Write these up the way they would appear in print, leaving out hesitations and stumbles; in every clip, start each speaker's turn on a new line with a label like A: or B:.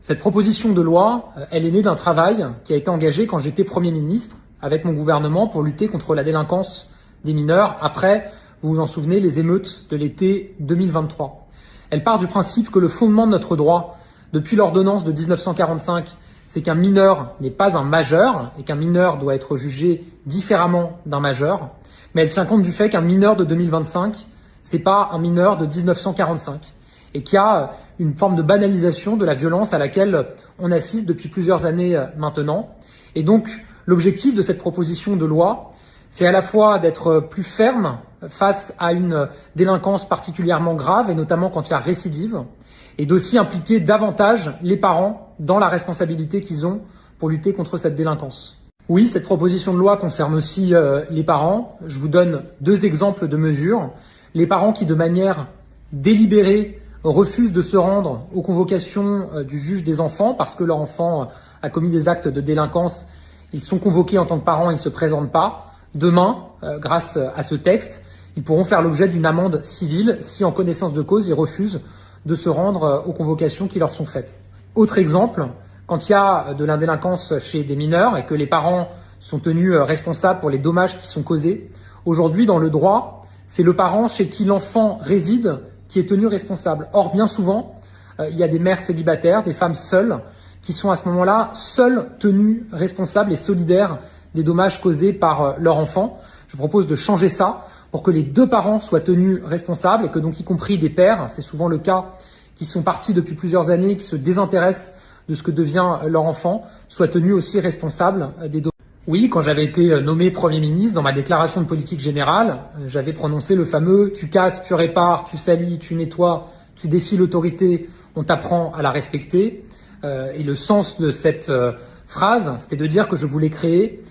A: Cette proposition de loi, elle est née d'un travail qui a été engagé quand j'étais Premier ministre avec mon gouvernement pour lutter contre la délinquance des mineurs après, vous vous en souvenez, les émeutes de l'été 2023. Elle part du principe que le fondement de notre droit, depuis l'ordonnance de 1945, c'est qu'un mineur n'est pas un majeur et qu'un mineur doit être jugé différemment d'un majeur. Mais elle tient compte du fait qu'un mineur de 2025, c'est pas un mineur de 1945 et qu'il y a une forme de banalisation de la violence à laquelle on assiste depuis plusieurs années maintenant. Et donc, l'objectif de cette proposition de loi, c'est à la fois d'être plus ferme face à une délinquance particulièrement grave, et notamment quand il y a récidive, et d'aussi impliquer davantage les parents dans la responsabilité qu'ils ont pour lutter contre cette délinquance. Oui, cette proposition de loi concerne aussi les parents. Je vous donne 2 exemples de mesures. Les parents qui, de manière délibérée, refusent de se rendre aux convocations du juge des enfants parce que leur enfant a commis des actes de délinquance. Ils sont convoqués en tant que parents et ne se présentent pas. Demain, grâce à ce texte, ils pourront faire l'objet d'une amende civile si, en connaissance de cause, ils refusent de se rendre aux convocations qui leur sont faites. Autre exemple, quand il y a de la délinquance chez des mineurs et que les parents sont tenus responsables pour les dommages qui sont causés, aujourd'hui, dans le droit, c'est le parent chez qui l'enfant réside qui est tenu responsable. Or, bien souvent, il y a des mères célibataires, des femmes seules, qui sont à ce moment-là seules tenues responsables et solidaires des dommages causés par leur enfant. Je propose de changer ça pour que les 2 parents soient tenus responsables et que donc, y compris des pères, c'est souvent le cas, qui sont partis depuis plusieurs années, qui se désintéressent de ce que devient leur enfant, soient tenus aussi responsables des dommages. Oui, quand j'avais été nommé Premier ministre, dans ma déclaration de politique générale, j'avais prononcé le fameux « tu casses, tu répares, tu salis, tu nettoies, tu défies l'autorité, on t'apprend à la respecter ». Et le sens de cette phrase, c'était de dire que je voulais créer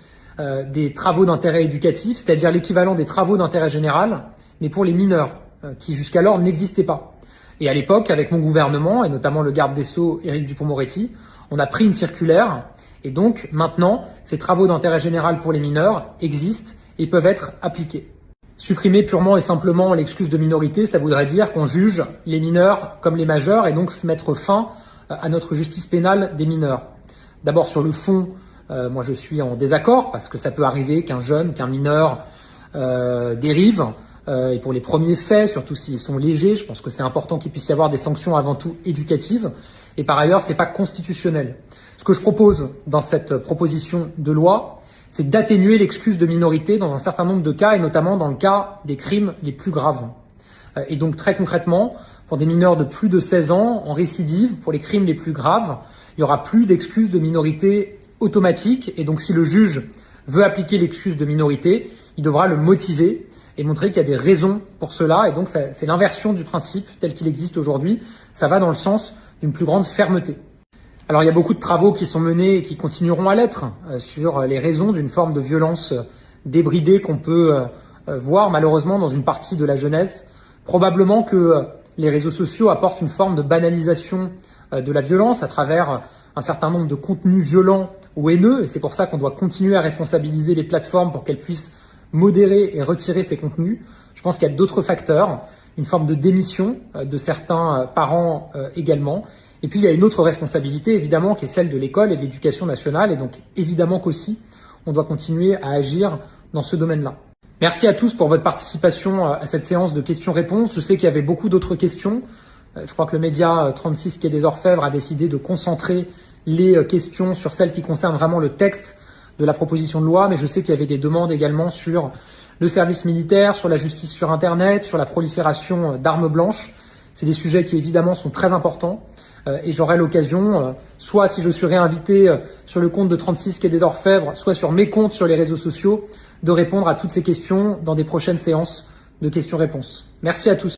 A: des travaux d'intérêt éducatif, c'est-à-dire l'équivalent des travaux d'intérêt général, mais pour les mineurs, qui jusqu'alors n'existaient pas. Et à l'époque, avec mon gouvernement, et notamment le garde des Sceaux, Éric Dupond-Moretti, on a pris une circulaire. Et donc, maintenant, ces travaux d'intérêt général pour les mineurs existent et peuvent être appliqués. Supprimer purement et simplement l'excuse de minorité, ça voudrait dire qu'on juge les mineurs comme les majeurs et donc mettre fin à notre justice pénale des mineurs. D'abord, sur le fond, moi je suis en désaccord parce que ça peut arriver qu'un jeune, qu'un mineur dérive. Et pour les premiers faits, surtout s'ils sont légers, je pense que c'est important qu'il puisse y avoir des sanctions avant tout éducatives. Et par ailleurs, c'est pas constitutionnel. Ce que je propose dans cette proposition de loi, c'est d'atténuer l'excuse de minorité dans un certain nombre de cas, et notamment dans le cas des crimes les plus graves. Et donc très concrètement, pour des mineurs de plus de 16 ans, en récidive, pour les crimes les plus graves, il n'y aura plus d'excuse de minorité automatique. Et donc si le juge veut appliquer l'excuse de minorité, il devra le motiver et montrer qu'il y a des raisons pour cela. Et donc, c'est l'inversion du principe tel qu'il existe aujourd'hui. Ça va dans le sens d'une plus grande fermeté. Alors, il y a beaucoup de travaux qui sont menés et qui continueront à l'être sur les raisons d'une forme de violence débridée qu'on peut voir malheureusement dans une partie de la jeunesse. Probablement que les réseaux sociaux apportent une forme de banalisation de la violence à travers un certain nombre de contenus violents ou haineux. Et c'est pour ça qu'on doit continuer à responsabiliser les plateformes pour qu'elles puissent modérer et retirer ces contenus. Je pense qu'il y a d'autres facteurs, une forme de démission de certains parents également. Et puis il y a une autre responsabilité évidemment qui est celle de l'école et de l'éducation nationale. Et donc évidemment qu'aussi on doit continuer à agir dans ce domaine-là. Merci à tous pour votre participation à cette séance de questions-réponses. Je sais qu'il y avait beaucoup d'autres questions. Je crois que le média 36 Quai des Orfèvres a décidé de concentrer les questions sur celles qui concernent vraiment le texte de la proposition de loi, mais je sais qu'il y avait des demandes également sur le service militaire, sur la justice sur Internet, sur la prolifération d'armes blanches. C'est des sujets qui évidemment sont très importants et j'aurai l'occasion, soit si je suis réinvité sur le compte de 36 Quai des Orfèvres, soit sur mes comptes sur les réseaux sociaux, de répondre à toutes ces questions dans des prochaines séances de questions-réponses. Merci à tous.